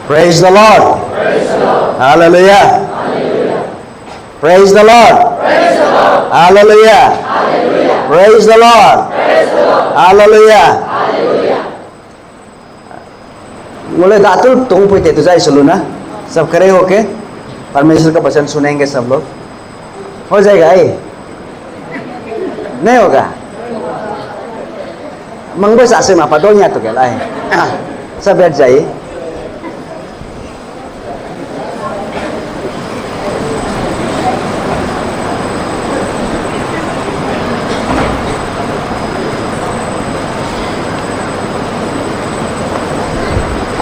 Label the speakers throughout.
Speaker 1: Praise the Lord.
Speaker 2: Praise the Lord.
Speaker 1: Hallelujah.
Speaker 2: Hallelujah.
Speaker 1: Praise the Lord.
Speaker 2: Praise the Lord.
Speaker 1: Hallelujah.
Speaker 2: Hallelujah.
Speaker 1: Praise the Lord.
Speaker 2: Praise the Lord.
Speaker 1: Hallelujah.
Speaker 2: Hallelujah.
Speaker 1: बोले दातुल तुम पे तो जाए चलो ना, सब खड़े होके परमेश्वर का वचन सुनेंगे सब लोग। हो जाएगा ये? नहीं होगा? मंगो सासे मापा दो यहाँ तो क्या लाए? सब बैठ जाइए।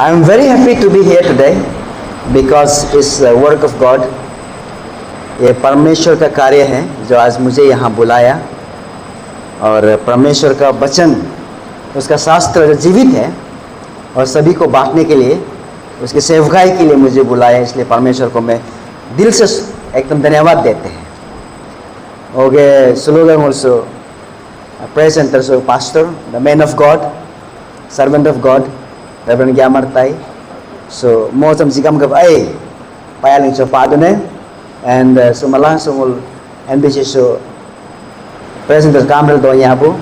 Speaker 1: I am very happy to be here today because it's the work of God. ये परमेश्वर का कार्य है जो आज मुझे यहाँ बुलाया, और परमेश्वर का वचन, उसका शास्त्र जो जीवित है और सभी को बांटने के लिए, उसकी सेवकाई के लिए मुझे बुलाया। इसलिए परमेश्वर को मैं दिल से एकदम धन्यवाद देते हैं। Okay, slogan also praise and also pastor, the man of God, servant of God, Reverend Gyamar tai. So mo sam sigam gab ay payaling so padone, and so malang so mul NBCC so President Kamel do yapo,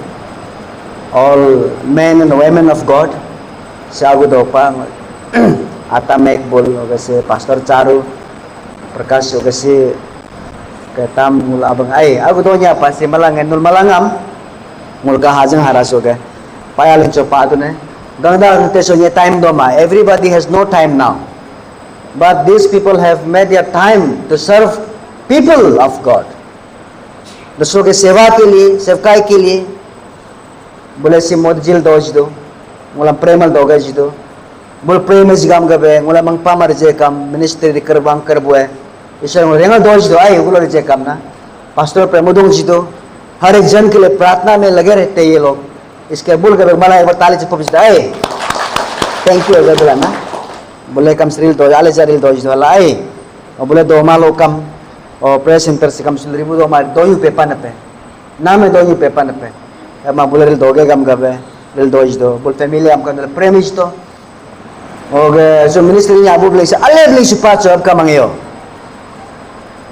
Speaker 1: all men and women of God, sago do pa ata mek bol kasi Pastor Charu Prakash kasi katam mul abang ay ago do nya pa si malangan nul malangam mul ka hajang haras okay payaling so padone. Time doma. Everybody has no time now, but these people have made their time to serve people of God. दूसरों के सेवा के लिए, सेवकाई के लिए, बोले सी मोद जिल दोज दो, मुला प्रेमल दोगे जिदो, बोल प्रेम जिगाम गबे, मुला मंग पामर जे काम मिनिस्ट्री करवांग करबुए, ईश्वर मुला रेंगल दोज दो, आये बोलो जे काम ना, पास्टर प्रेमोदों जिदो, हर एक जन के लिए प्रार्थना में लगे रहते ये लोग। इसके बोल के मला एक बार ताली से पहुंचता है, थैंक यू अगर बोला ना, बोले कम श्रील तो जाले श्रील तो जिस वाला है, और बोले दो मालो कम, और प्रेस सेंटर से कम सुंदरी बुदो हमारे दो ही पेपर न पे, ना में दो ही पेपर न पे, अब माँ बोले रिल दोगे कम कब है, रिल दो जिस दो, बोल फैमिली हम करने प्रेमिज तो, और जो मिनिस्ट्री ने आबू बोले से अल्ले बोले से पाँच अब कम आंगे हो,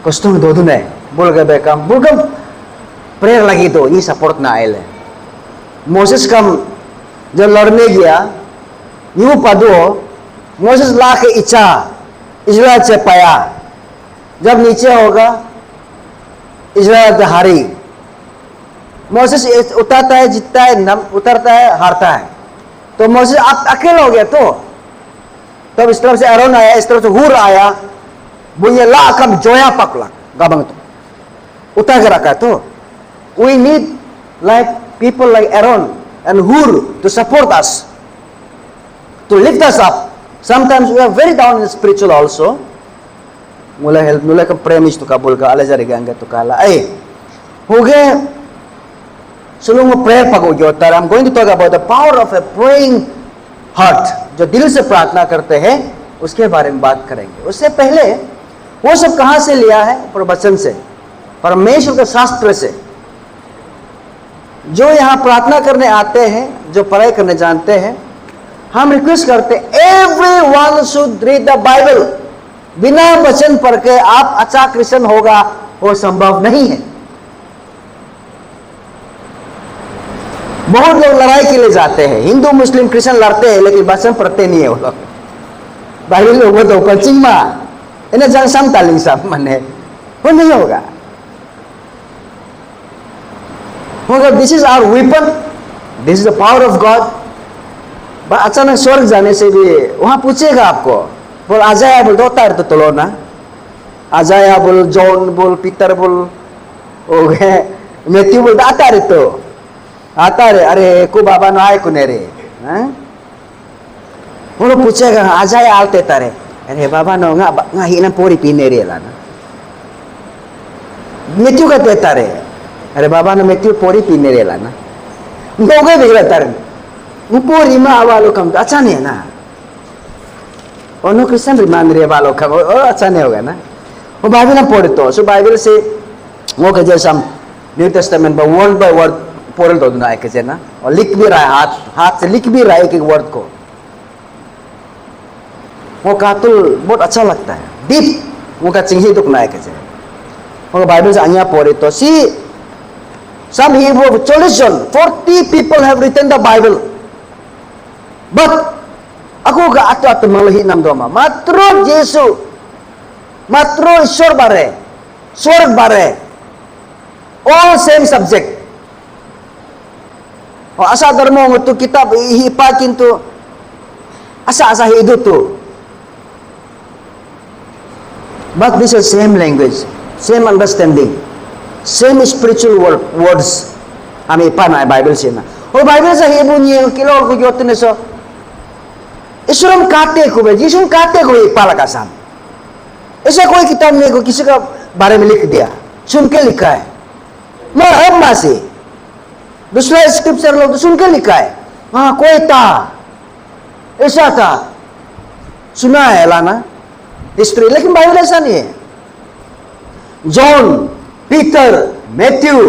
Speaker 1: कस्टम दो दुने, बोल के बेकम, बोल कम प्रेयर लगी तो ये सपोर्ट ना आये ले। मोसेस कम जब लड़ने गया यूं पदो मोसेस ला के इच्छा इजराइल से पाया, जब नीचे होगा इजराइल हारी। मोसेस उतरता है, जीतता है, नम उतरता है, हारता है। तो मोसेस आप अकेला हो गया तो तब इस तरफ से एरोन आया, इस तरफ से हूर आया, बुनिया ला कम जोया पकला गबंग तो उतर के रखा। तो we need like people like Aaron and Hur to support us, to lift us up. Sometimes we are very down in spiritual also. Mula help, mula ka premise to kabul ka alazari ganga to kala. Ay, hoge. Sulung prayer pag-ugyotar. I'm going to talk about the power of a praying heart. जो दिल से प्रार्थना करते हैं, उसके बारे में बात करेंगे। उससे पहले वो सब कहाँ से लिया है? प्रवचन से, परमेश्वर के शास्त्र से। जो यहाँ प्रार्थना करने आते हैं, जो पढ़ाई करने जानते हैं, हम रिक्वेस्ट करते हैं everyone should read the Bible. बिना वचन पढ़ के आप अच्छा क्रिश्चियन होगा वो संभव नहीं है। बहुत लोग लड़ाई के लिए जाते हैं, हिंदू मुस्लिम क्रिश्चियन लड़ते हैं, लेकिन वचन पढ़ते नहीं है वो लोग। बाइबल लोग तो कोचिंग में इन्हें जन सम तालिंग सब मन है, वो नहीं होगा। This is our weapon, this is the power of God. अचानक स्वर्ग जाने से भी वहां पूछेगा आपको, बोल आजाया बोल दो तार तो तोलो ना, आजाया बोल, जॉन बोल, पीटर बोल, हो गए मैथ्यू बोल, आता रे तो आता रे, अरे को बाबा ना आए कुने रे, वो पूछेगा आजाया आलते तारे, अरे बाबा ना nga हिना पोरी पीने रे लाना, मैथ्यू का देता रे, अरे बाबा ना मैथ्यू पोरी पीने रे लाना, नोगे बिगड़ा तारे, पोरी में आवालो कम तो अच्छा नहीं है ना, और नो क्रिश्चियन रिमान रे वालो कम, अच्छा नहीं होगा ना, वो बाइबल ना पढ़े तो, सो बाइबल से वो के जैसे हम न्यू टेस्टामेंट पर वर्ड बाय वर्ड पोरल दो ना एक ना, और लिख भी रहा है, हाथ से लिख भी रहा है एक एक वर्ड को। वो कातुल बहुत अच्छा लगता है, डीप वो का चिंही दुख ना एक वो बाइबल से अन्या पढ़े तो सी some Hebrew 40 people have written the Bible, but aku ga ato malahi nam doma matro Yesu matro Ishwar bare swarg bare all same subject. O asa dharma mo tu kitab hipakin tu asa hidu tu, but this is same language, same understanding, same spiritual words. Ami pa na Bible siya na. O Bible sa Hebrew niya kilo ko yotin so इसरम काटे को बे जिसम काटे को एक पाला का साम ऐसा कोई किताब में को किसी का बारे में लिख दिया सुन के लिखा है, मैं अब मासे दूसरा स्क्रिप्चर लोग तो सुन के लिखा है, हाँ कोई था ऐसा था सुना है लाना हिस्ट्री, लेकिन बाइबल ऐसा नहीं है। जॉन, पीटर, मैथ्यू,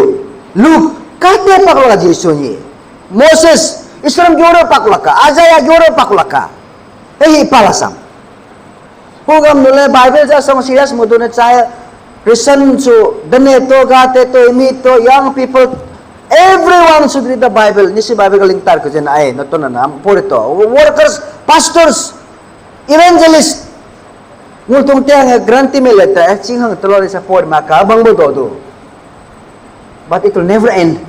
Speaker 1: लूक काटे पकड़ा जीसो ये मोसेस इसरम जोड़ो पकड़ा का आजाया जोड़ो पकड़ा का यही पालासम होगा मुले बाइबल जा सम सीरियस मुदुने चाहे क्रिश्चियन सो दने तो गाते तो इमी तो young people everyone should read the Bible. Nyishi Bible ka lintar ko dyan ay nato na naam po ito workers, pastors, evangelists ngutong tiyang granti me letter singhang tulori sa por makabang mo todo, but it will never end.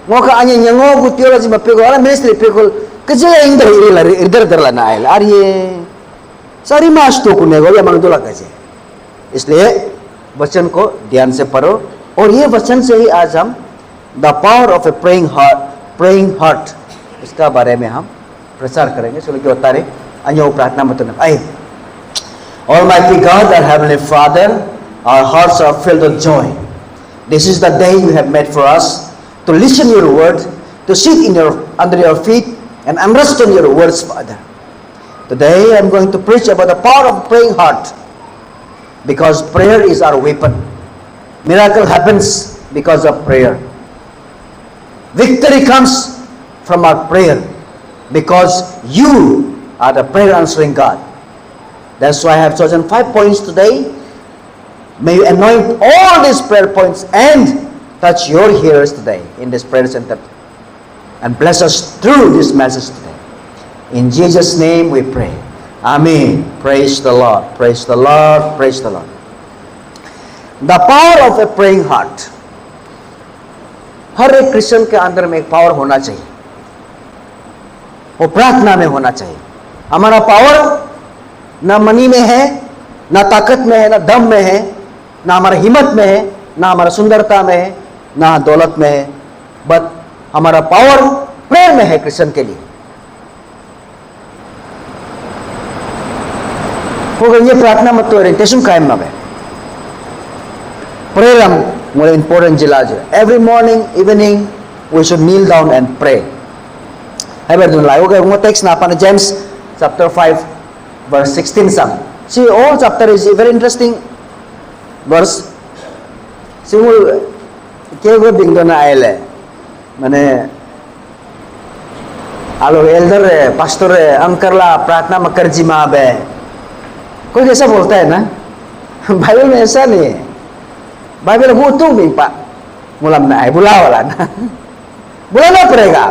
Speaker 1: Mo ka anya nyango theology mapigol ala ministry pigol kasi indar idar na ay arye सारी मास तो कुनेगो या मंग दुला कैसे, इसलिए वचन को ध्यान से पढ़ो और ये वचन से ही आज हम the power of A praying heart इसका बारे में हम प्रचार करेंगे। चलो कि होता रहे अन्यों प्रार्थना मत न आए। Almighty God, our Heavenly Father, our hearts are filled with joy. This is the day you have made for us to listen your word, to sit under your feet and understand your words, Father. Today I am going to preach about the power of praying heart, because prayer is our weapon. Miracle happens because of prayer. Victory comes from our prayer because you are the prayer answering God. That's why I have chosen 5 points today. May you anoint all these prayer points and touch your hearers today in this prayer center and bless us through this message today. In Jesus' name we pray. Amen. Praise the Lord. Praise the Lord. Praise the Lord. The power of a praying heart. हर एक Christian के अंदर में एक power होना चाहिए, वो प्रार्थना में होना चाहिए। हमारा पावर ना मनी में है, ना ताकत में है, ना दम में है, ना हमारा हिम्मत में है, ना हमारा सुंदरता में है, ना दौलत में है, बट हमारा पावर प्रेयर में है क्रिश्चियन के लिए। ये प्रार्थना मत तो ओरिएंटेशन कायम ना है। Prayer ang more important jila jo. Every morning, evening, we should kneel down and pray. Ever dun lai. Okay, mo text na pa na James chapter 5 verse 16 sam. See, all chapter is a very interesting verse. See, mo kego bingdo na aile. Mane alo elder pastor अंकर ला प्रार्थना में कर जिमा बे कोई ऐसा बोलता है ना, Bible में ऐसा नहीं है। बाइबल वो तुम भी पा मुलाम ना है, बुलावाला ना, बुलाना पड़ेगा।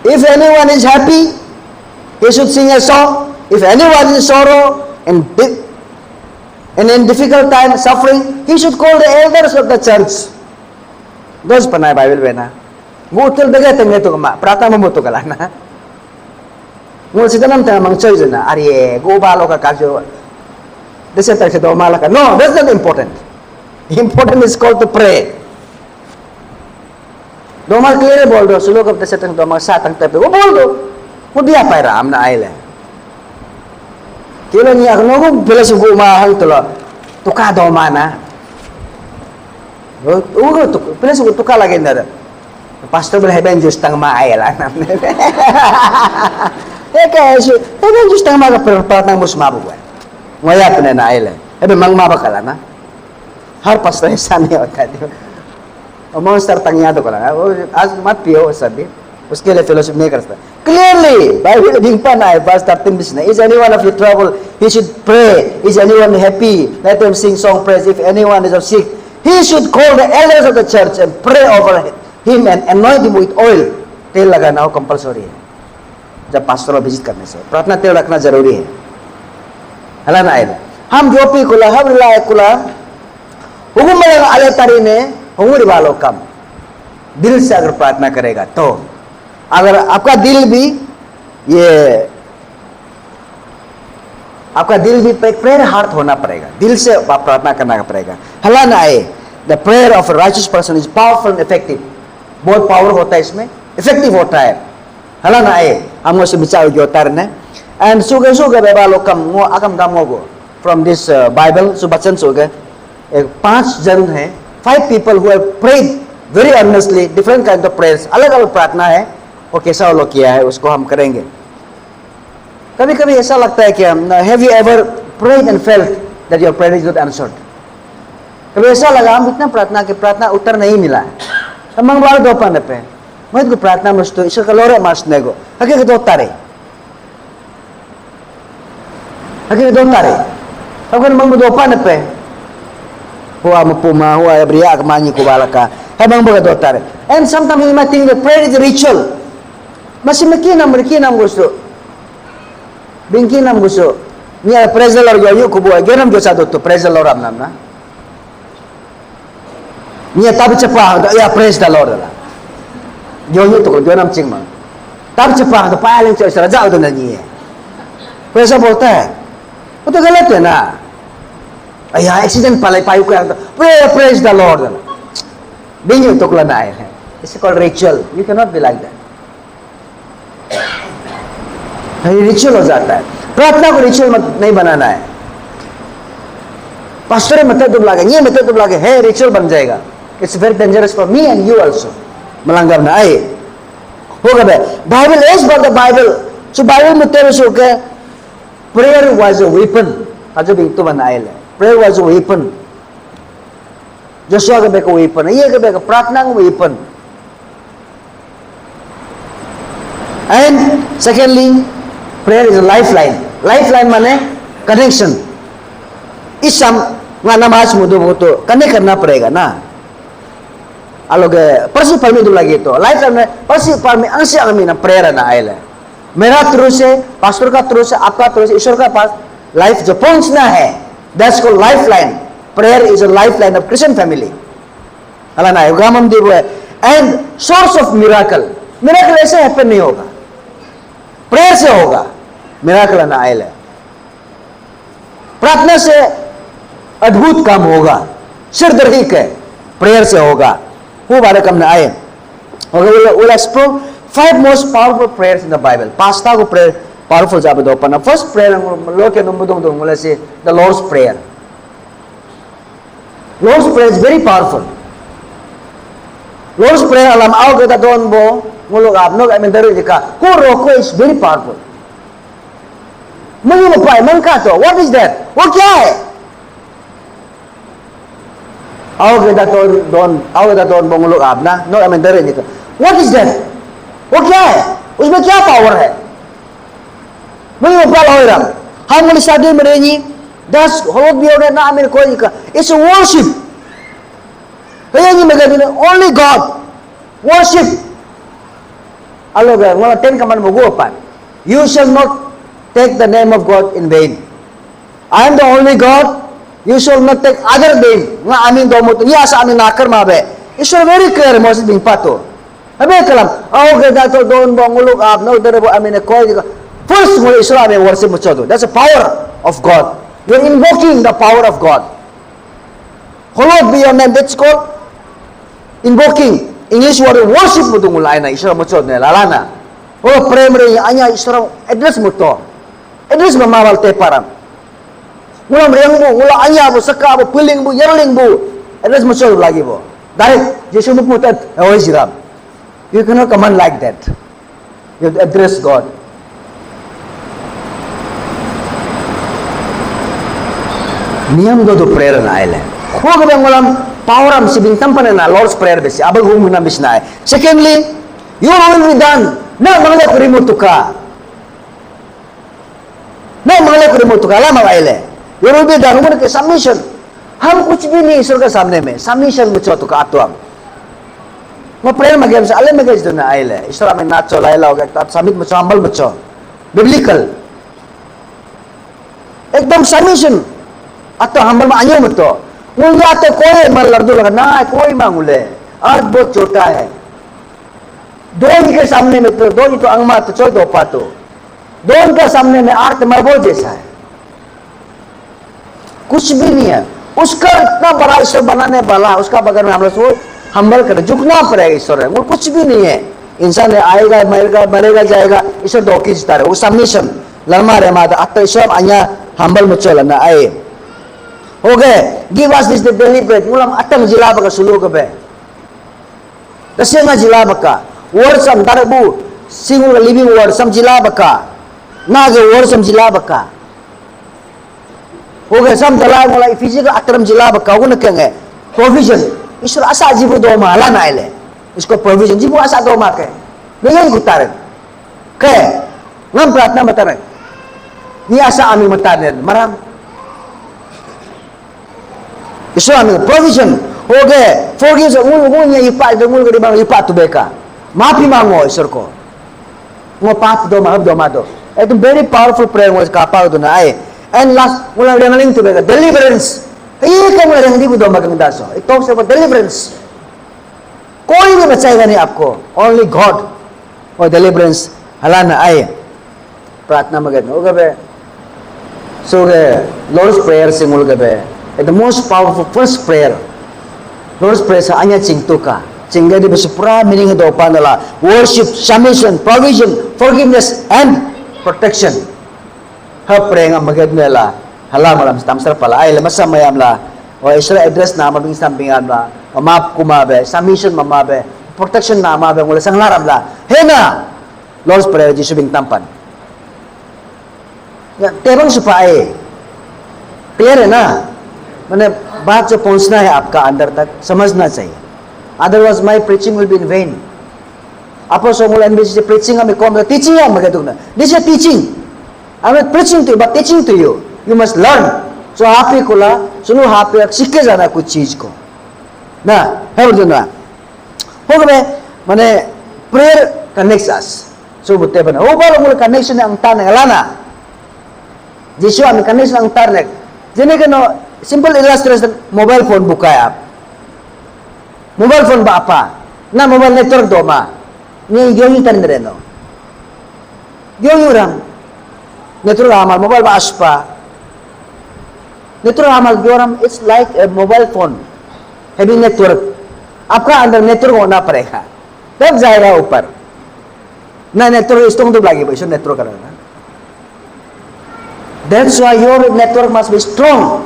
Speaker 1: If anyone is happy, he should sing a song. If anyone is in sorrow and in difficult time, suffering, he should call the elders of the church. Those panay Bible में ना, वो उतल दगे तंगे तो कमा प्रार्थना में तो कला ना, वो सीधा नाम था मंगचोई जो ना, अरे गो बालों का काजो This is no, that's not important. Important is called to pray. Domal clear bol do sulok of the setang domal satang tepe. O bol do. Mo dia pa ram na aile. Kilo niya no ko pila su gumahang tulo. Tuka do mana. O to pila su tuka lagi na. Pastor bel heben just tang ma aila. Su heben just tang ma ka patang musmabu. Ngaya pina na aile. Ebe mang mabakala na. Her pastor ऐसा नहीं होता है। Monster तंगिया तो करा आज मत पियो सभी, उसके लिए फेलोशिप नहीं कर सकता। क्लियरली बाइबल दिखता है verse 13 में, is anyone of you trouble, he should pray. Is anyone happy, let them sing song praise. If anyone is sick, he should call the elders of the church and pray over him and anoint him with oil. तेल लगाना हो compulsory है जब pastor को visit करने से, प्रार्थना तेल रखना जरूरी है ना। हम जो पी कुला हम रिलाय कुला हुकुम में आले तारी ने हुकुम वालों कम दिल से अगर प्रार्थना करेगा तो, अगर आपका दिल भी आपका दिल भी एक प्रेयर हार्ट होना पड़ेगा, दिल से आप प्रार्थना करना पड़ेगा। हला ना आए, the prayer of righteous person is powerful and effective, बहुत पावर होता है इसमें, इफेक्टिव होता है। हला ना आए हम से बिचार जो तरने एंड सुगे बेबा लोग कम वो अकम दाम होगो फ्रॉम दिस बाइबल सुबचन सुगे एक 5 जन है, 5 people who have prayed very earnestly different kind of prayers, अलग अलग प्रार्थना है, वो कैसा वो लोग किया है उसको हम करेंगे। कभी कभी ऐसा लगता है कि have you ever prayed and felt that your prayer is not answered? कभी ऐसा लगा हम इतना प्रार्थना के प्रार्थना उत्तर नहीं मिला है, हम मंगवार दो पाने पे मैं तो प्रार्थना मुझतो ईश्वर का लोरे मार्चने को हके के दो तारे अगर मंग दो पाने पे हुआ mapuma huwa bria akmanyi kubalaka habang baga do tare, and sometimes you might think that prayer is a ritual, makinam gusto bingkinam gusto niya praise the Lord yo kubo genam jo sa do to praise the Lord amnam na niya tabi chapa ya praise the Lord la yo to genam chingma tabi chapa to paling cho sa jao do na niya praise बोलता है वो तो गलत है ना। या accident पाले पायु को praise the Lord बिंग तो कुला ना है, इसे called ritual, you can not be like that, ritual हो जाता है। प्रार्थना को रिचुअल मत नहीं बनाना है, पास्टर मतलब तुम लागे ये मतलब तुम लागे है रिचुअल बन जाएगा, it's very dangerous for me and you also मलंगर ना आए होगा बे। Bible is but the Bible, so Bible में तेरे सो के prayer was a weapon, आज भी तो बनाए ले prayer was a weapon, Joshua के बेको weapon है, ये के बेको प्रार्थना का weapon। And secondly, prayer is a lifeline, lifeline माने connection। इस सम वहाँ नमाज मुद्दों को तो कनेक्ट करना पड़ेगा ना, आलोग परसों पर में तो लगे तो lifeline में परसों पर में अंश आमी ना prayer ना आए ले, मेरा थ्रू से पास्टर का थ्रू से आपका थ्रू से ईश्वर का पास लाइफ जो पहुंचना है, that's called lifeline. Prayer is a lifeline of Christian family, अल्लाह ना उगामम देव है and source of miracle. Miracle ऐसे हैपन नहीं होगा, प्रेयर से होगा मिराकल ना आयल है, प्रार्थना से अद्भुत काम होगा, सिरदर्दी के प्रेयर से होगा, वो बारे कम ना आए। we'll explore 5 most powerful prayers in the Bible. Pasta ko prayer powerful sabi do pa na first prayer ang lo ke numudong dong mula si the Lord's prayer. Lord's prayer is very powerful. Lord's prayer alam aw kita doon bo ngulog abnog I mean dari ka kuro ko is very powerful. Mangi mo pa man ka to, what is that? What kya hai? Aw kita doon bo ngulog ab na no I mean dari ka, what is that? वो क्या है, उसमें क्या power है? मुझे ऊपर हो रहा हम बोले शादी में रहेंगी 10 होग भी हो रहे ना मेरे कोई का, इट्स वर्शिप रहेंगी मैं कहती हूँ ओनली गॉड वर्शिप। अलग है वो 10 कमांड में वो पान, you shall not take the name of God in vain, I am the only God, you shall not take other name nga amin do mo ni asa amin nakar mabe, it's very clear Moses bin pato अबे कलम आओ के दातो दोन बंगुलुक आप no दरे I mean कोई first mo Israel में worship मुचो दो, that's the power of God, you are invoking the power of God, hallowed be your name, that's called invoking, English word worship mo dong ulay na Israel mucho ne lalana oh pray mo rin anya Israel address mo to address mo mawal te param mula mriyang mo mula anya mo saka mo piling mo yerling mo address mo so lagi mo dahil Jesu mo putat oh Israel. You cannot command like that. You have to address God. नियम दो तो prayer ना आए ले Huwag bang walang power am sibing tampan na Lord's Prayer besi. Abang hum na bisna. Secondly, your will be done. Na mangalay ko remote ka. Na mangalay ko remote ka. Lama kaile. Your will be done. Umur ke submission. हम कुछ भी नहीं ईश्वर के सामने में submission मुझे तो का तो हम मैं प्रेयर में गया अले में गया ना आइले ईश्वर में नाच चला आइला होगा तो सबमिट मुझे अमल मुझे बिब्लिकल एकदम सबमिशन अतो हम में आयो मत तो मुझे आते कोई मर लड़दू लगा ना कोई मांगुले अर्थ बहुत छोटा है दो के सामने में तो दो तो अंगमा तो चो दो पातो दो के सामने में अर्थ मरबो जैसा है कुछ भी नहीं है उसका इतना बड़ा ईश्वर बनाने वाला उसका बगैर में हम लोग को हम्बल कर झुकना पड़ेगा ईश्वर है वो कुछ भी नहीं है इंसान आएगा मरेगा जाएगा ईश्वर दो की जिता रहे वो सबमिशन लरमा रे माता अत ईश्वर आया हम्बल मुझे लना आए हो गए give us this the daily bread Ghulam अतम जिला बका सुलू के दसेमा जिला बका वर्ड सम तारबू सिंगल लिविंग वर्ड सम जिला बका ना के वर्ड सम जिला बका हो गए सब दलाल मोला फिजिकल अक्रम जिला बकाऊ न केंगे प्रोविजन ईश्वर आशा जीव दो माला नाइले इसको प्रोविजन जीव आशा दो माके नहीं गुतारे के ngam प्रार्थना मत रहे ni asa ami matanen maram ईश्वर ami प्रोविजन हो गए forgive ungul nya ipa de ungul ke bang ipa tu beka माफी मांगो ईश्वर को ngo पाप दो माफ दो मा दो एकदम वेरी पावरफुल प्रेयर was का पाव दो ना आए and last mula rengaling tu bega deliverance ये क्या मरे हिंदी बुद्धों में कहता सो it talks about deliverance कोई नहीं बचाएगा नहीं आपको only God और deliverance हलाना आए प्रार्थना में कहते हो गए so गए Lord's prayer से मुल गए the most powerful first prayer Lord's prayer से आया चिंतु का चिंगे दी बस पूरा meaning दो पांडला worship submission provision forgiveness and protection hab praying ang magad nila hala malam stamsar pala ay lamasa mayam la o isra address na mabing sampingan la o map kumabe submission mamabe protection na mabe wala sang laram la hena Lord's prayer jisu bing tampan ya tebang सुपाए clear है ना मैंने बात जो पहुंचना है आपका अंदर तक समझना चाहिए otherwise my preaching will be in vain apa so mula NBCC preaching hame kom teaching am magaduna this is teaching I'm not preaching to you, but teaching to you. You must learn. So happy ko la, सुनो happy सीख के जाना कुछ चीज को, ना है बोलते ना, हो गए मने prayer connects us. So बोलते बना, हो बालो मुले connection yang tar nengalana. जिसो हमें connection yang tar nek, जिन्हें के no simple illustration mobile phone बुका है आप, mobile phone बापा, ना mobile network दो माँ, नहीं योगी तंद्रे नो, योगी रंग network amal mobile ba aspa network amal gyoram it's like a mobile phone having network आपका अंदर नेटवर्क होना पड़ेगा तब जाएगा ऊपर ना नेटवर्क स्ट्रांग तो लगी भाई नेटवर्क करना that's why your network must be strong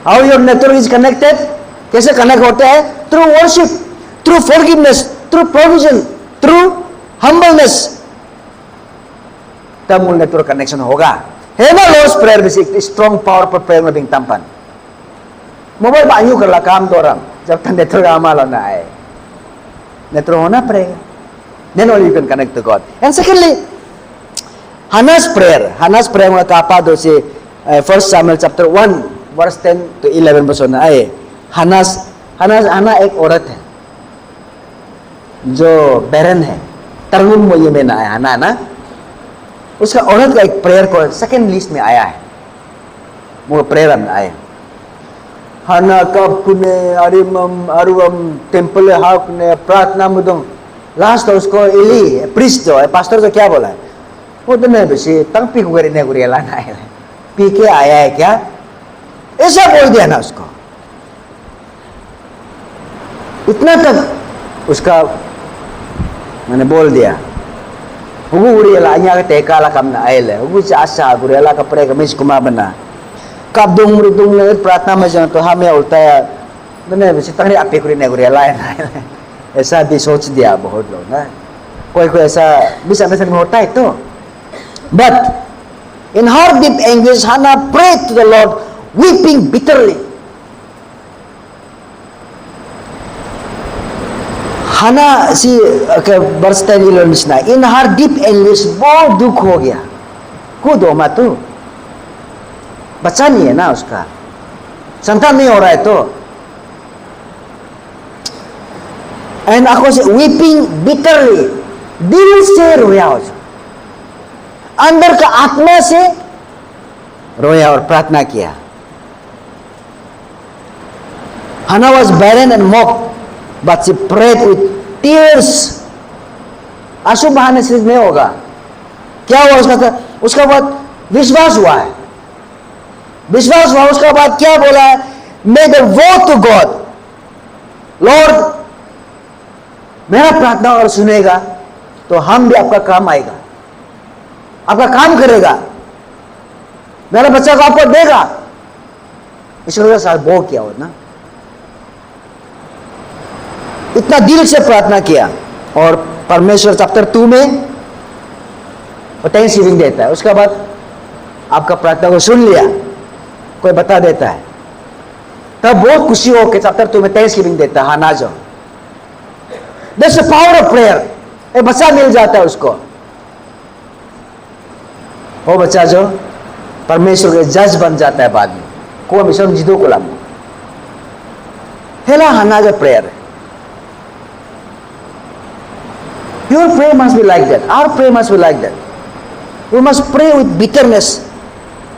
Speaker 1: how your network is connected कैसे कनेक्ट होता है through worship through forgiveness through provision through humbleness तब मूल नेटवर्क कनेक्शन होगा है ना Lord's prayer भी एक स्ट्रॉन्ग पावरफुल प्रेयर में बिंग तंपन मोबाइल बायू कर ला काम तो रम जब तक नेटवर्क आमाल ना आए नेटवर्क होना पड़ेगा then only you can connect to God and secondly Hannah's prayer में कापा दो से 1 Samuel chapter 1 verse 10 to 11 बस होना आए हन्ना एक औरत है जो बैरन है तरंगुम वो ये में ना है हन्ना ना उसका औरत का एक प्रेयर को सेकंड लिस्ट में आया है वो प्रेयर में आया हना कब कुने अरिमम अरुवम टेंपल हाक ने प्रार्थना मुदम लास्ट उसको एली प्रीस्ट जो है पास्टर जो क्या बोला है वो तो नहीं बस तंग पी गुरे ने गुरे लाना है पी के आया है क्या ऐसा बोल दिया ना उसको इतना तक उसका मैंने बोल दिया Hugu uriela anya ka teka la kam na aile hugu asa uriela ka prega mis kuma bana kab dong mridung le प्रार्थना में जाना तो हमें उल्टा मैंने बस तंग आपे कुरी ने uriela है ऐसा भी सोच दिया बहुत लोग ना कोई ऐसा मिसअंडरस्टैंडिंग में होता है तो but in her deep anguish Hannah prayed to the Lord weeping bitterly Hana si verse 10 11 na, in her deep anguish बहुत दुख हो गया. खुद हो मत तू, बच्चा नहीं है ना उसका, संतान नहीं हो रहा है तो. And ako si weeping bitterly, दिल से रोया हो, अंदर का आत्मा से रोया और प्रार्थना किया. Hannah was barren and mocked, but she prayed with tears. आंसू बहाने से नहीं होगा. क्या हुआ उसका बाद विश्वास हुआ है. विश्वास हुआ उसका बाद क्या बोला है? Make a vow to God. Lord, मेरा प्रार्थना अगर सुनेगा तो हम भी आपका काम आएगा, आपका काम करेगा, मेरा बच्चा को आपको देगा. इसके साथ वो किया हो ना, इतना दिल से प्रार्थना किया और परमेश्वर चैप्टर 2 में थैंक्सगिविंग देता है. उसके बाद आपका प्रार्थना को सुन लिया, कोई बता देता है, तब बहुत खुशी हो के चैप्टर 2 में थैंक्सगिविंग देता है. हाना जो that's the power of prayer. एक बच्चा मिल जाता है उसको, वो बच्चा जो परमेश्वर के जज बन जाता है बाद में. को मिशन जिदो को लामो हेला हाना जो प्रेयर है. Your prayer must be like that. Our prayer must be like that. We must pray with bitterness,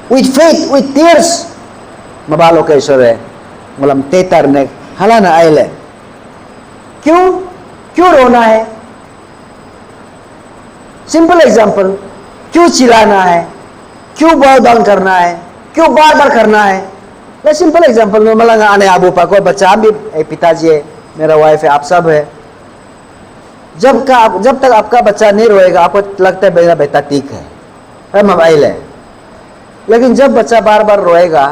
Speaker 1: with faith, with tears. Mabalo kayo sore, walang tetar ne, hala na aile. क्यों रोना है? Simple example, क्यों चिल्लाना है? क्यों बार बार करना है? क्यों बार बार करना है? ये सिंपल एग्जाम्पल में मलंग आने आबू पा कोई बच्चा भी, पिताजी है, मेरा वाइफ है, आप सब है. जब तक आपका बच्चा नहीं रोएगा आपको लगता है मेरा बेटा ठीक है, मोबाइल है. लेकिन जब बच्चा बार बार रोएगा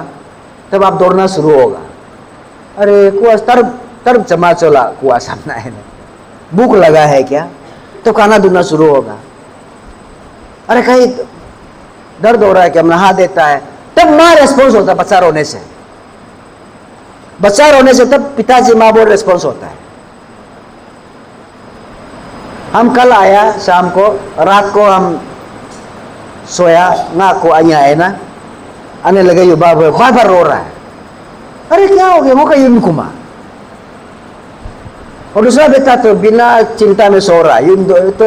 Speaker 1: तब आप दौड़ना शुरू होगा. अरे कुआ तरब चमा चोला कुआ सामना है, भूख लगा है क्या, तो खाना दूना शुरू होगा. अरे कहीं दर्द हो रहा है क्या, नहा देता है. तब माँ रेस्पॉन्स होता है बच्चा रोने से. बच्चा रोने से तब पिताजी माँ बोल रेस्पॉन्स होता है. हम कल आया शाम को, रात को हम सोया ना को आया है ना, आने लगे ये बार बार रो रहा है. अरे क्या हो गया, वो कहीं युनकुमा. और दूसरा बेटा तो बिना चिंता में सो रहा है, तो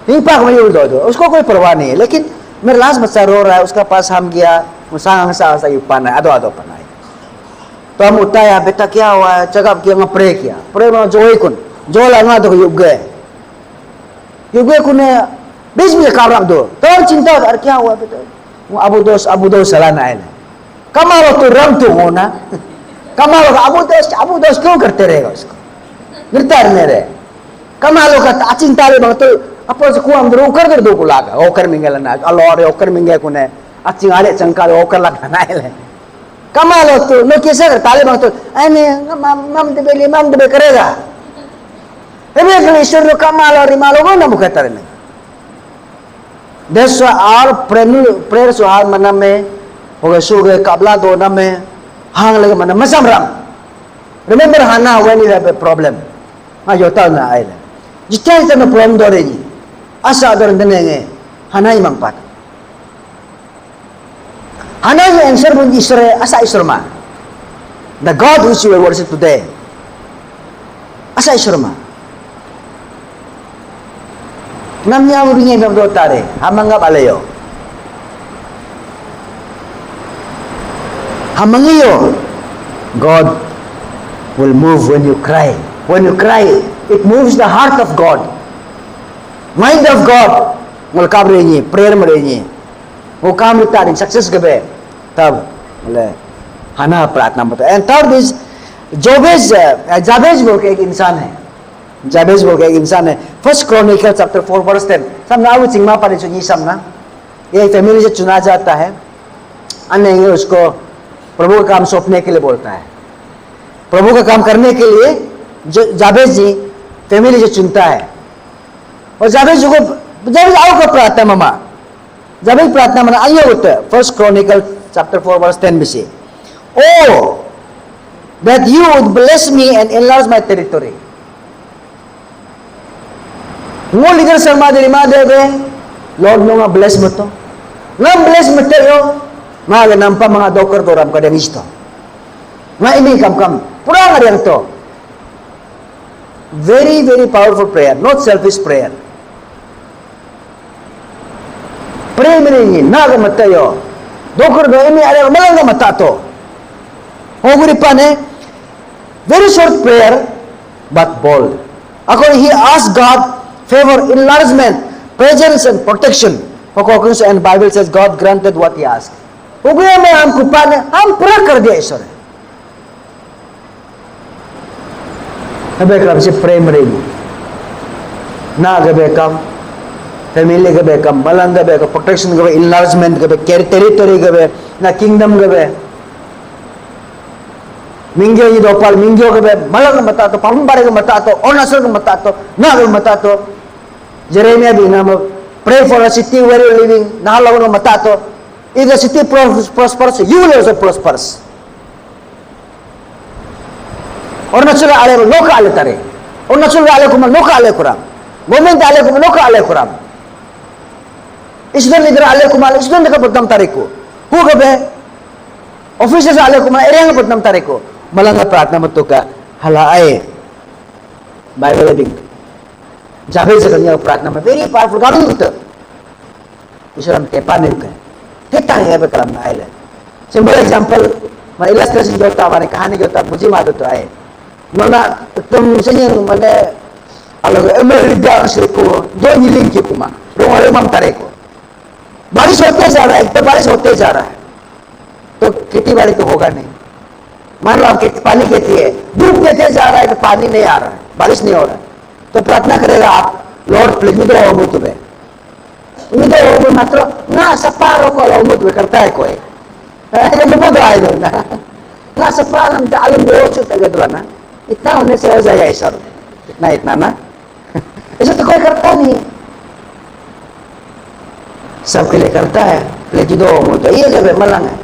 Speaker 1: हिंपाक में यूं दो, उसको कोई परवाह नहीं है. लेकिन मेरा लास्ट बच्चा रो रहा है, उसका पास हम गया, मुसा युपाना है, आदो पनाए. तो हम उठाया, बेटा क्या हुआ है, चेकअप किया, मैं प्रे किया. प्रे में जो ही कुन जो लगा तो युग गए कुने बीच में काबरा दो तो चिंता होता. अरे क्या हुआ बेटा, वो अबू दोस्त सलाना है. कमालो तो रंग तो हो ना, कमालो का अबू दोस्त क्यों करते रहेगा, उसको गिरता रहने रहे. कमालो का चिंता ले तो अपन से कुआ अंदर ओकर दो को लागा ओकर मिंगेला ना अलोरे ओकर मिंगे कुने अचिंगाले चंकाले ओकर लगना है. कमालो तो नो कैसे करता ले तो अने मम दे करेगा. ईश्वर कमालो रिमालो को ना मुखता रहने. That's why our prayers are mana में होगा सुगे काबला दो ना में हांग लगे mana masam ram. Remember Hannah when you have a problem, yotal na aile. Jika kita na problem do reji, asa ador ndenge Hannah imang pat. Hannah yung answer mo Israel asa Israel the God which you worship today. Asa Israel namnya uringnya ngam do tare hamangap alayo hamangiyo. God will move when you cry. When you cry, it moves the heart of God, mind of God. Ngol kabre ni prayer mare ni वो काम लिखता है success के बे तब बोले हना प्रार्थना बता. एंड थर्ड इज जाबेज बोल के एक इंसान है. जाबेज बोल के एक इंसान है. फर्स्ट क्रॉनिकल चैप्टर 4 वर्स 10 सब नाउ चिंगमा पर जो ये सब ना ये फैमिली से चुना जाता है. अन्य उसको प्रभु का काम सौंपने के लिए बोलता है. प्रभु का काम करने के लिए जो जाबेज जी फैमिली से चुनता है. और जाबेज को जाबेज आओ का प्रार्थना मामा जाबेज प्रार्थना मना आइए होता है. फर्स्ट क्रॉनिकल चैप्टर 4 वर्स 10 में से Oh that you would bless me and enlarge my territory. Ngo leader sama dari madebe, Lord mo nga bless mo to. Nga bless mo tayo, nga nampa mga doktor doram ka din isto. Nga ini kam. Pura nga diyan to. Very, very powerful prayer, not selfish prayer. Pray mo rin yun, naga matayo. Doktor do, ini ada malang nga mata to. Huguri pa ne, very short prayer, but bold. Ako, he asked God favor, enlargement, presence, and protection. And Bible says God granted what he asked. Huguri mo ang kupane, ang pura kar diya iso ne. Nabekam si pray mo rin. Naga bekam, family ka bekam, malang ka bekam, protection ka bekam, enlargement ka bekam, territory ka bekam, na kingdom ka bekam. Mingyo ni dopal, mingyo ka bekam, malang ka matato, pahumbari ka matato, onasal ka matato, naga ka matato. Jeremiah binama, pray for a city where you're living, nahalaw ka matato. If the city prospers, you will also prosper. Arunachal ale loka ale tare. Arunachal ale kuma loka ale kuram. Government ale kuma loka ale kuram. Isdan leader ale kuma isdan ka patnam tare ko. Hu gabe officers ale kuma area ka patnam tare ko. Malanga pratna matto ka halae. Bible reading. Jabe sa kanya pratna ma very powerful garu ito. Isram te panil ka. Tetang ya be kalam na ile. Simple example, ma illustration jota mane kahani jota buji ma to ai. Mana tem senyang mana अलग America से को दो kneeling की कुमा रोहरे ममतारे को बारिश होते जा रहा है, एक तो बारिश होते जा रहा है तो खेती बाड़ी तो होगा नहीं। मान लो आप पानी खेती है, धूप देते जा रहा है तो पानी नहीं आ रहा है, बारिश नहीं हो रहा है, तो प्रार्थना करेगा आप, लॉर्ड प्लीज मुझे होमो तुम्हें मुझे होमो मात्र ना सपारो को होमो तुम्हें करता है कोई मुझे तो आए ना सपार हम आलम बहुत चुते गए ना इतना होने से हो जाएगा ऐसा इतना ना ऐसा तो कोई करता नहीं, सबके लिए करता है लेकिन दो होमो तो ये जब मलंग है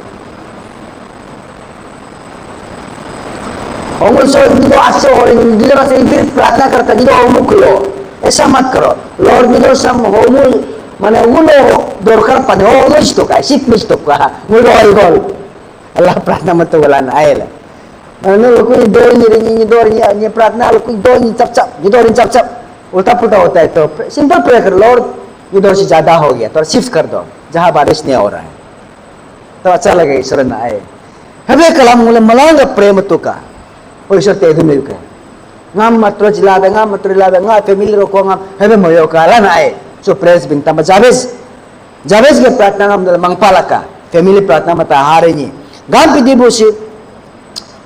Speaker 1: होमो सो जो आशो हो जिधर से फिर प्रार्थना करता जिधर होमो करो ऐसा मत करो लॉर्ड जिधर सम होमो माने उनो दरकार पने होमो इस्तो का सिट मिस्तो का मुलो आइगोल अल्लाह प्रार्थना मत बोला ना आएला अनु कोई दो ये प्रार्थना कोई दो चप उल्टा पुल्टा होता है तो सिंपल प्रे कर लॉर्ड इधर से ज्यादा हो गया तो शिफ्ट कर दो जहां बारिश नहीं हो रहा है तो अच्छा लगे ईश्वर ना आए हमें कलाम मुले मलांगा प्रेम तो का ईश्वर ते धुमिल के ngam matro jilada ngam matro jilada ngam family ro ko ngam hebe moyo kala na ai so praise binta ma jabez ke pratna ngam dal mangpalaka family pratna mata hare ni gam pidi bosi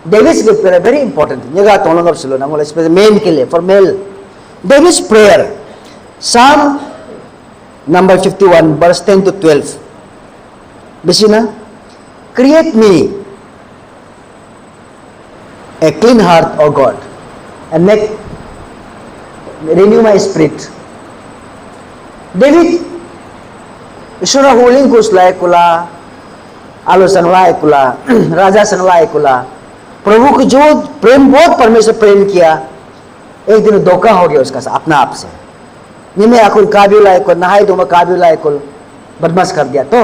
Speaker 1: David's prayer very important nyaga tolong of silo na mo especially men ke liye for male David's prayer Psalm number 51 verse 10 to 12 bisina create me a clean heart O God and renew my spirit. David Ishura huling ko sulay kula आलो संगलाय कुला राजा संगलाय कुला प्रभु को जो प्रेम बहुत परमेश्वर प्रेम किया एक दिन धोखा हो गया उसका अपना आप से निमे अकुल काबिल को नहाई दो मैं काबिल को बदमाश कर दिया तो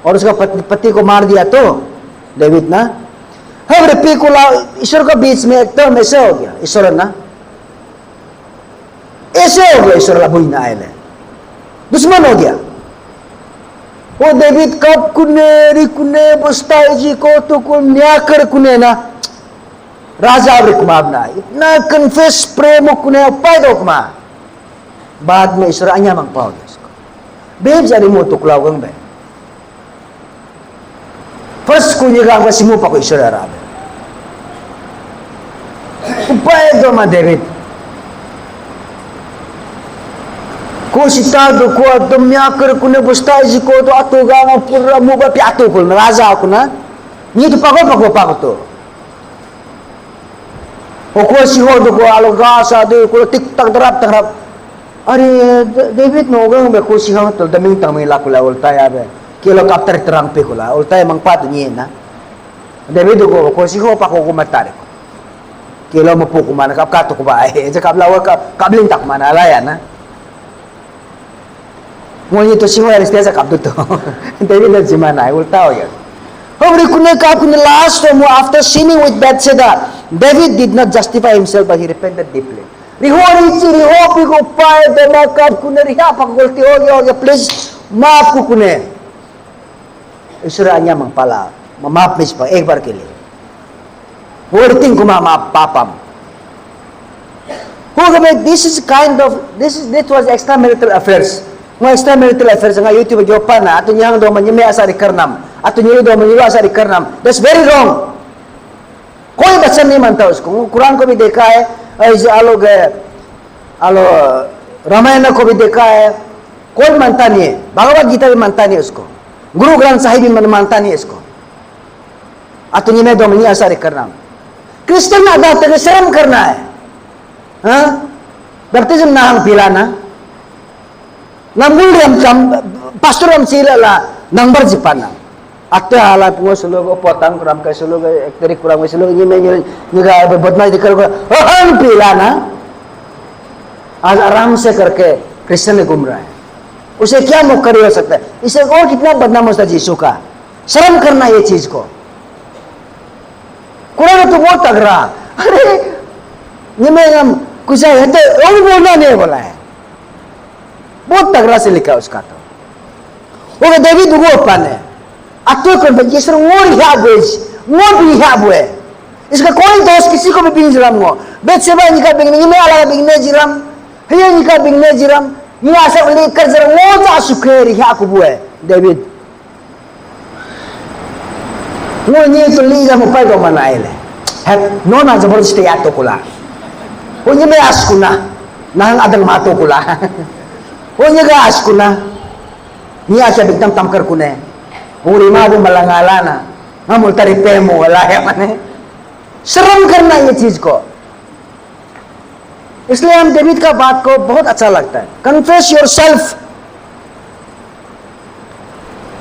Speaker 1: और उसका पति को मार दिया तो डेविड ना हम रिपी को ईश्वर के बीच में एकदम ऐसे हो गया ईश्वर ना ऐसे हो गया ईश्वर ला बुई ना आए दुश्मन हो गया वो डेविड कब कुने बस्ताई जी को तो को न्याकर कुने ना राजा रिकमाब ना इतना कन्फेस प्रेम कुने उपाय दो कुमा बाद में ईश्वर अन्या मंग पाओ इसको बेब जारी मो तो कुलाव गंग बे फर्स्ट को ये गांव का सिमो पाको ईश्वर आराब उपाय दो मा डेविड को सिता दो को तुम न्याकर कुने बस्ताई जी को तो अतो गांव पूरा मुबा प्यातो कुल राजा को ना ये तो पाको तो को सिहो दो को आलो गासा दो को टिक तक दरब अरे डेविड नो गंग बे को सिहो तो दमिंग तमिं लाकुला उल्टा या बे किलो काप्तर terang pe kula ulta emang pat ni na David को सिहो पाको को मतारे kilo mo po kumana kap kato ko ba ay sa kablawa ka kabling tak mana alaya na mo ni to singo ya sa kabdo to David na simana ay ultao yan. However, last time after sinning with Bethsaida, David did not justify himself but he repented deeply. Rihopi ko pa demakap kune riha pagulti oge please maaf ko kune. Isura niya mang pala mamap mis pa ekbar ke liye. Worting ko maaf papam. However, this was extramarital affairs. Mga extramarital affairs nga YouTube jo pa na ato niyang do man may asari karnam. Ato niyo do man asari karnam. That's very wrong. कोई बच्चा नहीं मानता उसको. कुरान को भी देखा है, रामायण को भी देखा है, कोई मानता नहीं है. भगवत गीता भी मानता नहीं उसको. गुरु ग्रंथ साहिब भी मानता नहीं इसको. अतुनी में दो मनी आसारी करना. क्रिश्चियन आधार तक शर्म करना है. हाँ? बैप्टिज्म ना हम पिलाना. नंबर हम पास्टर हम सीला number जिपाना. Atau halat mo sulog potang kuram kay sulog ekterik kuram kay sulog ni ga बदमाश दिखर को हम पीला ना आज आराम से करके क्रिश्चियन में घूम रहा है. उसे क्या मुक्करी हो सकता है? इसे और कितना बदनाम होता है यीशु का. शर्म करना ये चीज को. कुरान तो बहुत तगड़ा. अरे ये मैं हम कुछ है तो और बोलना नहीं बोला है. बहुत तगड़ा से लिखा उसका तो. वो देवी दुगो अपन है. Atau konfesi ngor hiab we. इसका कोई दोस्त किसी को भी बिंग जिराम हो. बेच से बाहर निकाल बिंग नहीं मैं अलग बिंग नहीं जिराम. हिया निकाल बिंग नहीं जिराम. ये आशा वाली कर जरा वो जा सुखेर हिया को बुए. डेविड. वो ये तो लीजा मुपाय दो मनाए ले. है नो ना जबरदस्ती आतो कुला. वो ये मैं आस्कुना. Nang adang mato kula. वो ये का आस्कुना. ये आशा बिंग तम कर कुने. Uri ma bu malangalana, ngamul taripemo wala ya mane. शर्म करना ये चीज को. इसलिए हम डेविड का बात को बहुत अच्छा लगता है. Confess yourself.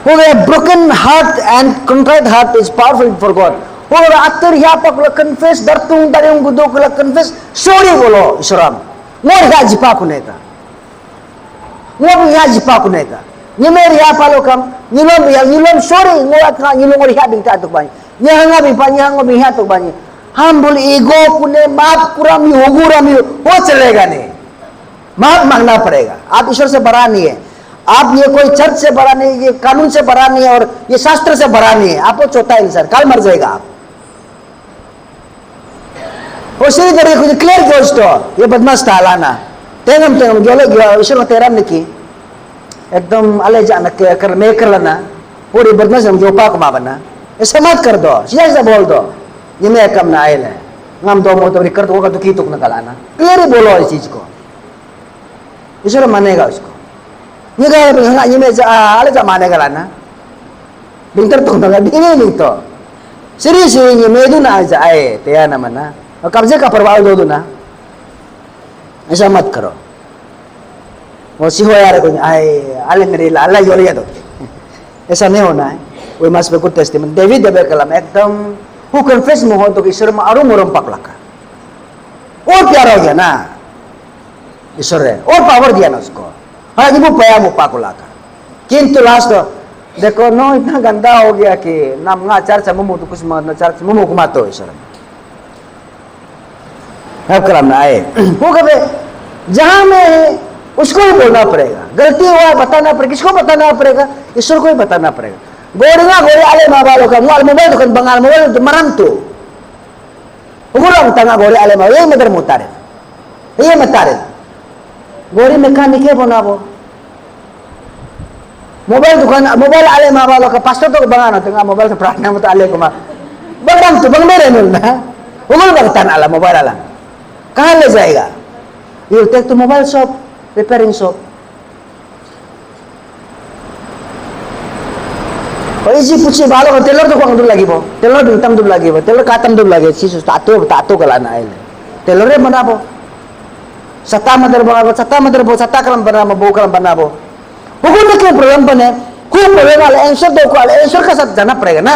Speaker 1: हो गया broken heart and contrite heart is powerful for God. हो गया अत्तर यहाँ पर confess दर्तुं दरियों गुदो को confess sorry बोलो ईश्वरम. मोर यहाँ जिपा कुने का. मोर यहाँ जिपा कुने का. Ni mer ya palo kam nilom sorry ngoat nga nilom ori habing ta to bani ni hanga bi pani hanga bi ha to bani हम बोले ईगो पुणे माफ कुराम होगुराम हो चलेगा नहीं. माफ मांगना पड़ेगा. आप ईश्वर से बड़ा नहीं है. आप ये कोई चर्च से बड़ा नहीं, ये कानून से बड़ा नहीं है और ये शास्त्र से बड़ा नहीं है. आप वो छोटा इंसान कल मर जाएगा आप. उसी तरह कुछ क्लियर जोश तो ये बदमाश तालाना तेंगम जोले ईश्वर तेरा निकी एकदम अले जाना कर मैं कर लेना पूरी बदमाश हम जो पाक माबना ऐसा मत कर दो. सीधा से बोल दो ये मैं कम ना आयल है. हम दो मोतो कर दो होगा तो की तुक निकालना. क्लियर ही बोलो इस चीज को. ईश्वर मानेगा उसको. ये कहा ये मैं आले जा मानेगा लाना बिंतर तुम ना बिने नहीं तो सीरियस ये मैं दू ना जाए तैयार ना मना और कब्जे का प्रभाव दो ना. ऐसा मत करो. वो सी हो यार कोई आए आले मेरे अल्लाह योलिया दो. ऐसा नहीं होना है. We must be good testimony. David देवे कलम एकदम who confess मोहन तो ईश्वर में आरु मोरम पकड़ा का और प्यारा हो गया ना ईश्वर है और पावर दिया ना उसको. हाँ जी वो पया वो पाकुला का. किंतु लास्ट देखो नो इतना गंदा हो गया कि नाम ना चर्च मुमु तो कुछ मत चर्च मुमु को मत हो ईश्वर अब कलम ना आए वो कभी जहाँ में उसको ही बोलना पड़ेगा. गलती हुआ बताना पड़ेगा. किसको बताना पड़ेगा? ईश्वर को ही बताना पड़ेगा. गोरिंगा गोरी आले माबालो का मुआल मोबाइल दुकान बंगाल मोबाइल तो मरम तो उगुरम तंगा गोरी आले मा ये मदर मुतारे ये मतारे गोरी मैकेनिक है बनाबो मोबाइल दुकान मोबाइल आले माबालो का पास्टर तो बंगाना तंगा मोबाइल से प्रार्थना मत आले को मा बंगम तो बंगले रे मिलना उगुर बगतान आला मोबाइल आला कहाँ ले जाएगा? You take to mobile shop, repairing shop. और इसी पूछे बालों का टेलर तो कौन दूर लगी बो टेलर बिंतम दूर लगी बो टेलर कातम दूर लगे चीज़ तातो कलाना है टेलर रे बना बो सत्ता मदर बो सत्ता कलम बना बो कलम बना बो हुकुम के प्रॉब्लम बने कोई प्रॉब्लम वाले आंसर दो को आंसर का साथ जाना पड़ेगा ना.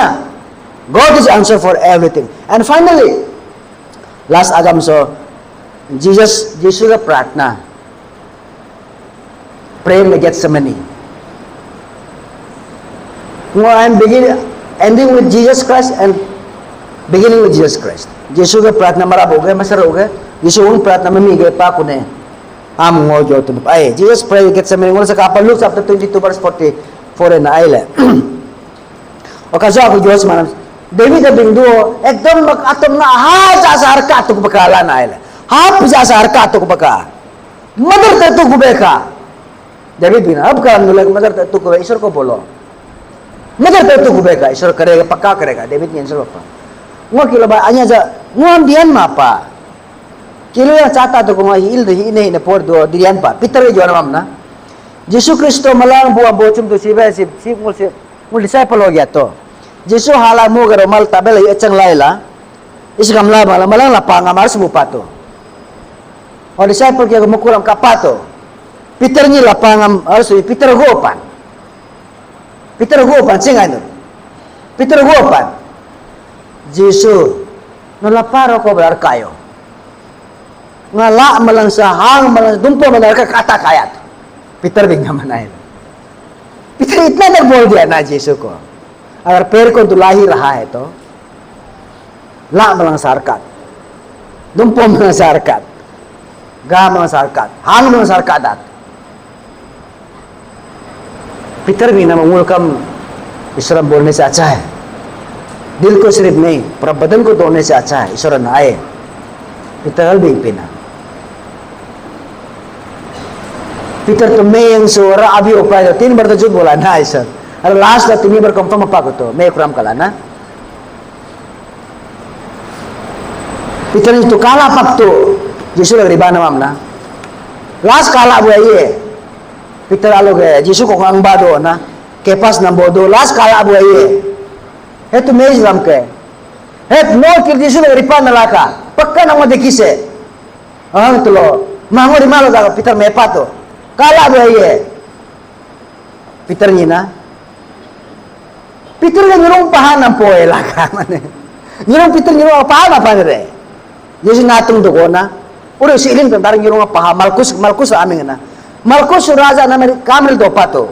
Speaker 1: God is answer for everything. And finally last आगम सो जीसस यीशु का प्रार्थना प्रेयर में Gethsemane I am ending with Jesus Christ and beginning with Jesus Christ. यीशु के प्रार्थना मराब हो गए मसर हो गए यीशु उन प्रार्थना में मी गए पाक उन्हें आम ngồi जो तुम आए Jesus pray Gethsemane ngồi से कहा पर Luke chapter 22 verse 44 ना आए ले और कज़ा को जोश मानम David के बिंदु एकदम अतम ना हाँ जा सार का तुक बकाला ना आए ले हाँ पुजा सार का तुक बका मदर ते तुक बेका David बिना अब काम दुले मदर ते तुक ईश्वर को बोलो मदर ते तुक बेका ईश्वर करेगा पक्का करेगा David ने ईश्वर पक्का वो किलो बा अन्य जा वो हम दियन मापा किलो या चाहता तो कुमार हिल रही नहीं न पोर दो दियन पा पितर के जोर मामना यीशु क्रिस्टो मलांग बुआ बोचुम तो सीबे सी मुल डिसाइपल हो गया तो यीशु हाला मुगर मल तबे ले चंग लाइला इस गमला माला मलांग लापांग हमारे सब पातो और डिसाइपल के मुकुरम का पातो पितर ni लापांग हम अर्सु पितर go pan singai no पितर go pan Yesu nolaparo ko belar kayo ngala malang sa hang malang dumpo malang ka kata kayat Peter binga manail Peter इतना तक बोल दिया ना यीशु को अगर पैर को दुला ही रहा है तो ला malang sarkat dumpo malang sarkat ga malang sarkat hang malang sarkatat Peter भी ना मुल्कम ईश्वर बोलने से अच्छा है दिल को सिर्फ नहीं पर बदन को तोड़ने से अच्छा है ईश्वर आए पितर भी पीना पितर तो मैं यंग सो और अभी उपाय तो 3 बार तो झूठ बोला ना ईश्वर अरे लास्ट का 3 बार कंफर्म अपा को तो मैं क्रम कला ना पितर तो काला पक तो यीशु लग रिबा ना मामला लास्ट काला वो ये पितर आलो गए यीशु को अंग बादो ना के पास नंबर 2 लास्ट काला वो ये है तो मेज राम के है नो किरदिसु रिपा नलाका पक्का नंग देखी से हां तो लो मांगो रि मालो जागा पितर में पातो काला बे ये पितर ni ना पितर के निरों पहा न पोए लाका माने निरों पितर निरों पहा ना पा रे जैसे नातुम तो कोना पूरे सीलिंग तो दार निरों पहा मलकुस आमेंगे ना मलकुस राजा ना मेरे कामिल तो पातो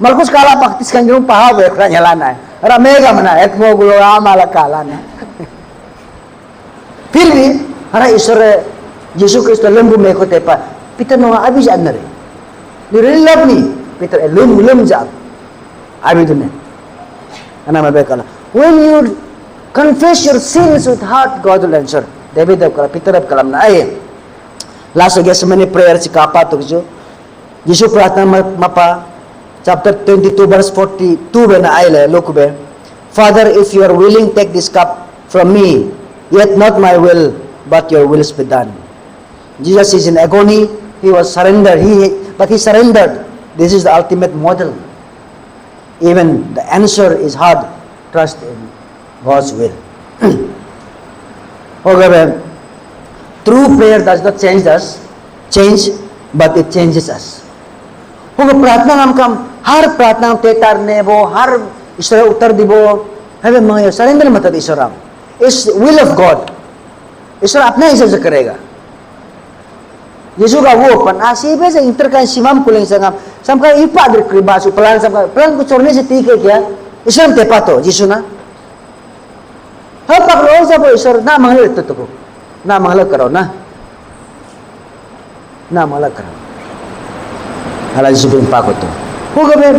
Speaker 1: मलकुस काला पक्तिस kan निरों पहा वे करा nyalana है Ramega mana एक मोगलो आमाला काला ना फिर भी हरा ईश्वर यीशु क्रिस्तो लंबू में को तेपा पितर नो अभी जानना रे you really love me पितर लum जाग अभी दुने अना मैं बेकला when you confess your sins with heart God will answer David अब कला पितर अब कलम ना आये लास्ट गेस मैंने प्रेयर से कापा तो जो यीशु प्रार्थना Mopa chapter 22 verse 42 bena aile lokube Father if you are willing take this cup from me yet not my will but your will be done Jesus is in agony he was surrendered but he surrendered this is the ultimate model even the answer is hard trust in God's will okay true prayer does not change but it changes us होगा प्रार्थना नाम काम हर प्रार्थना ते तारने वो हर ईश्वर उत्तर दिबो हमें मायो सरेंद्र मत ईश्वर इस विल ऑफ गॉड ईश्वर अपने हिसाब से करेगा यीशु का वो अपन आसीबे से इंटर का सीमाम कुलिंग संगम समका इपा दृक्री बासु प्लान को छोड़ने से ठीक है क्या ईश्वर ते पातो यीशु ना हम पकड़ो जब ईश्वर ना मंगल तो को ना मंगल करो ना मंगल करो hala Yesus pako to होगा बे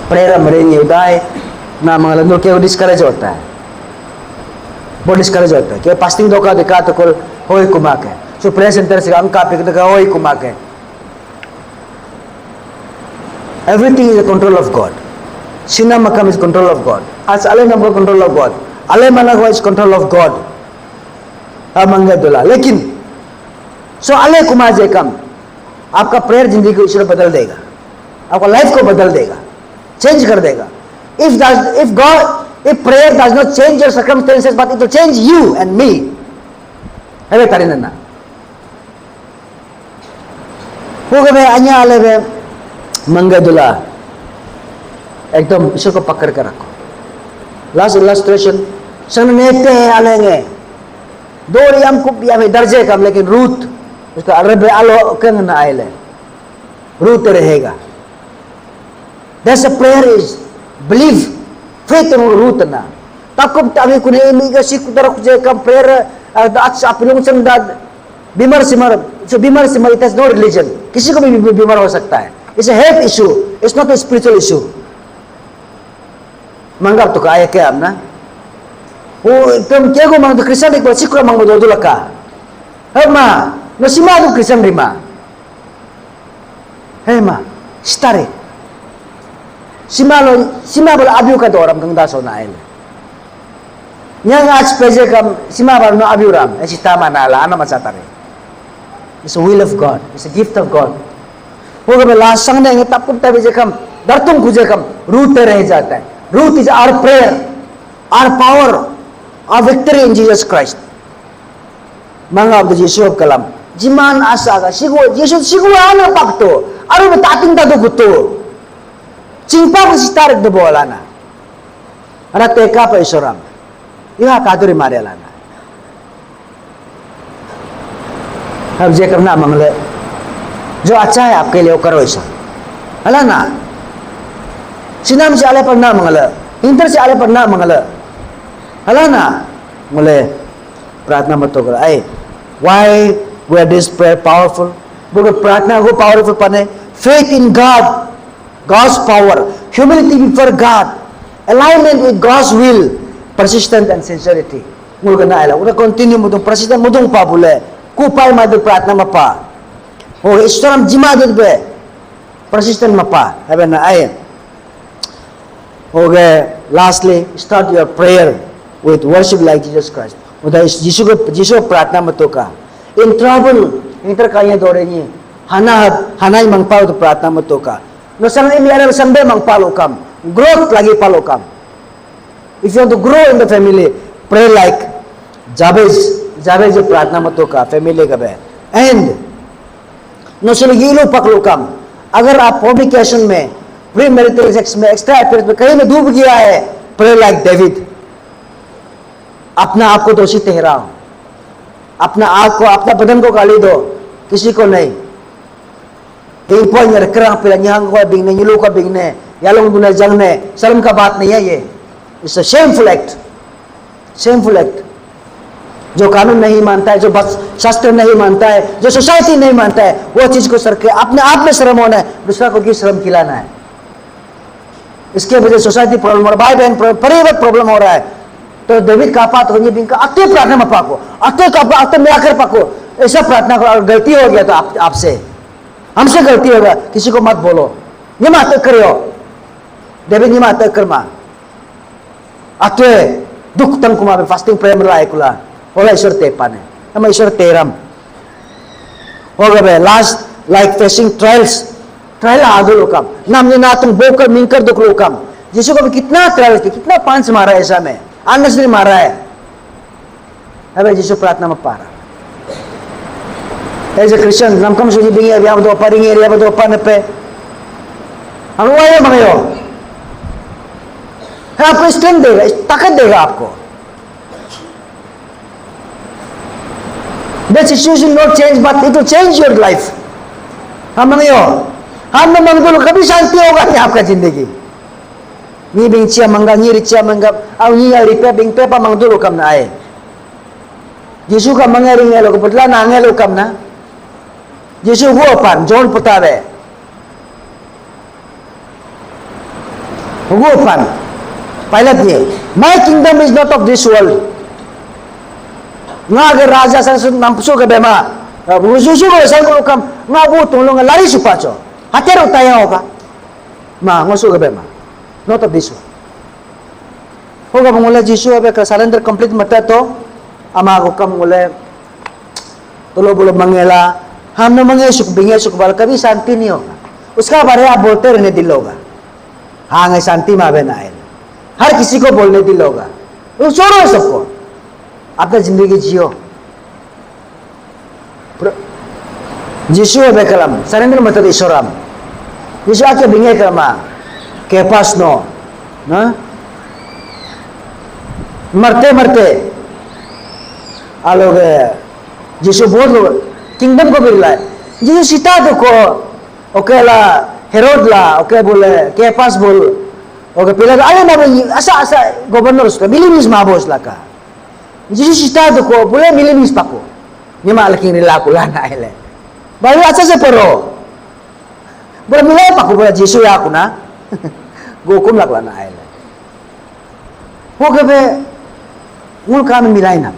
Speaker 1: प्रेरणा मरे नहीं उदाय ना मंगल नो के डिस्करेज होता है बहुत डिस्करेज होता है कि फास्टिंग धोखा दिखा तो कोल होई कुमा के सो प्रेयर सेंटर से अंका पे दिखा होई कुमा के everything is a control of God Sina makam is control of God as ale number control of God ale managwa is control of God amanga dola लेकिन सो ale कुमा जे कम आपका प्रेयर जिंदगी को ईश्वर बदल देगा आपका लाइफ को बदल देगा चेंज कर देगा if prayer does not change your circumstances but it will change you and me है तारी नन्ना होगा बे अन्य आले बे मंगदुला एकदम ईश्वर को पकड़ कर रखो लास्ट इलस्ट्रेशन सन नेते आलेंगे दो रियाम को या दर्जे कम, लेकिन रूत उसका अरब आलो कंग ना आए ले, रूत रहेगा. That's a prayer is believe, faith in Ruth ना. Takut tapi kuni emiga si kudarak je kam prayer at sa apilong sandad बीमार सिमर, जो बीमार सिमर, इट हैज नो रिलीजन. किसी को भी बीमार हो सकता है. It's a health issue, it's not a spiritual issue. मंगा तो काय क्या हम ना वो तुम क्या को मंग तो क्रिश्चियन को सिक्को मंग दो दो लका है मा no sima do Christian Rima है मा स्टारे sima बोल अभियो का दौरम गंगा सोना है yang आज पेजे कम sima बार नो अभियो राम ऐसी तामा नाला आना मचा तारे. It's a will of God, it's a gift of God. वो कब लास्ट संग देंगे तब कुछ तभी जकम दर्तुम कुछ कम रूट रह जाता है. Root is our prayer, our power, our victory in Jesus Christ. Mga abdo Yesus kalam. Jiman asaga sigo Yesus sigo ana pakto. Aru betating tado kuto. Cingpa ko si tarik de bola na. Ana teka pa isoram. Iha kaduri marialana. अब जे करना मंगले जो अच्छा है आपके लिए वो करो ऐसा हला ना. सिनाम से आले पर ना मंगल, इंटर से आले पर ना मंगल हला ना मुले प्रार्थना मत करो. आई why were this prayer powerful? बोलो प्रार्थना को पावरफुल पने. faith in God, God's power, humility before God, alignment with God's will, persistent and sincerity. मुल करना आला उन्हें continue मुदुं persistent मुदुं पा बोले कुपाई मादुं प्रार्थना मपा हो ईश्वरम जिमा दुं बे persistent मपा है बे ना आये. Okay, lastly, start your prayer with worship like Jesus Christ. उधर यीशु प्रार्थना मत तो का. In trouble, इंटर का ये दौरे नहीं. हाना ही मंगपाओ तो प्रार्थना मत तो का. नो संगे मियारे संबे मंगपालो कम. Growth लगी पालो कम. If you want to grow in the family, pray like Jabez प्रार्थना मत तो का family का बे. And नो संगे गिलो पकलो कम. अगर आप फॉर्निकेशन में प्री मैरिटल सेक्स में एक्स्ट्रा अफेयर्स में कहीं में डूब गया है, प्रे लाइक डेविड. अपना आप को दोषी ठहराओ, अपना आप को अपना बदन को गाली दो, किसी को नहीं. एक पॉइंट रखकर पे यहाँ को बिगने ये का बिगने या लोग दुनिया जंगने शर्म का बात नहीं है ये. It's a shameful act. Shameful act. जो कानून नहीं मानता है, जो शास्त्र नहीं मानता है, जो सोसाइटी नहीं मानता है, वो चीज को सर के अपने आप में शर्म होना है, दूसरा को क्यों शर्म खिलाना है. इसके वजह सोसाइटी प्रॉब्लम और भाई बहन परिवार प्रॉब्लम हो रहा है. तो डेविड का पात होने बिंका अत्य प्रार्थना में पाको, अत्य का अत्य में आकर पाको. ऐसा प्रार्थना करो. अगर गलती हो गया तो आपसे हमसे गलती होगा, किसी को मत बोलो. ये मात करो डेविड ये मात कर मा अत्य दुख तंग कुमार में फास्टिंग प्रेयर में लाए कुला होला ईश्वर ते पाने हम ईश्वर तेरम हो गए. Last like facing trials. Trial आदो लोकम नाम ने ना तुम बोकर मिंकर दुख लोकम. यीशु को भी कितना ट्रायल किया, कितना पांच मारा है ऐसा में अननेसेसरी मारा है. अब यीशु प्रार्थना में पारा एज ए क्रिश्चियन नमकम सुजी बिंगे अब यहाँ दो पारिंगे एरिया में दो पाने पे हम वो ये मंगे हो है. आपको स्ट्रेंथ देगा, ताकत देगा आपको. That situation will not change, but it will change your life. हम मंगे हो हम में मंगो कभी शांति होगा नहीं आपका जिंदगी. नी बिंचिया मंगा नी रिचिया मंगा अब नी रिपे बिंग पे पा मंगदो लोग कम ना आए. यीशु का मंगे रिंगे लोग बदला ना आंगे लोग कम ना. यीशु वो अपन जोन पुतावे वो अपन पहले दिए my kingdom is not of this world. ना अगर राजा संसद नंपसो के बेमा यीशु को ऐसा लोग कम ना वो तुम लोग लारी सुपाचो हाथेर उताया होगा माँ ngosok ke bema not of this one होगा मंगोले जीशु अबे का सरेंडर कंप्लीट मत तो अमा को कम मंगोले तो लो बोलो मंगेला हमने मंगे सुख बिंगे सुख बाल कभी शांति नहीं होगा. उसका बारे आप बोलते रहने दिल होगा. हाँ है शांति में आवे ना आए. हर किसी को बोलने दिल होगा. वो छोड़ो सबको, अपना जिंदगी जियो. जीशु अबे कलम सरेंडर मत तो ईश्वरम यीशु आके बिंगे करमा के पास नो ना मरते मरते
Speaker 3: आलोगे जिसु बहुत लोग किंगडम को बिरला जिसु सीता देखो ओके ला हेरोड ला ओके बोले के पास बोल ओके पिला आयो ना बोली असा असा गवर्नर उसका मिलिमिस माबोस ला का जिसु सीता देखो बोले मिलिमिस पाको निमा लकी रिला को ला ना hele baru aja sepero बोले मिला पाको बोले जिसु या को ना गोकुम लग ला ना hele वो के बे mul kami milay na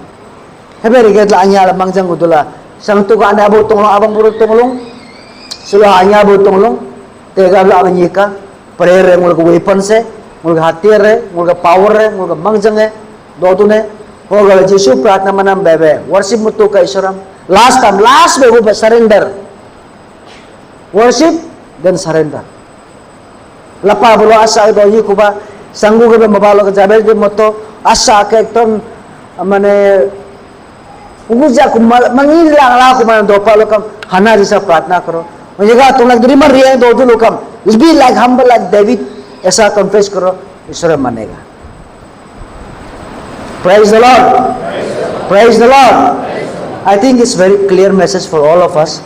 Speaker 3: hebe riget la anya la mangjang gudula sang tu ka na bo tonglo abang buru tonglong sula anya bo tonglong tega la anya ka prayer mul ko weapon se mul hatiar re mul power re mul mangjang e do tu ne ho ga jisu pratna manam bebe worship mutu ka iswaram last time last be go surrender worship then surrender lapa bolo asa do yi kuba sanggu ke mabalo ke jabe de moto asa ke ton माने उगुजा को मंगिल लांगला को मन दोपा लोकम हना जैसा प्रार्थना करो मुझे कहा तुम लोग ड्रीमर रिया दो दो लोकम इस भी लाइक हम्बल लाइक डेविड ऐसा कन्फेस करो ईश्वर मानेगा praise the lord praise the lord I think it's very clear message for all of us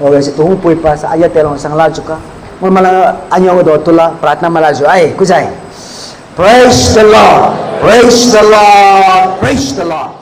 Speaker 3: और वैसे तो हूँ पुई पास आया तेरा संगला चुका मुझे मला अन्यों दो तुला प्रार्थना मला जो आए कुछ आए praise the Lord praise the Lord praise the Lord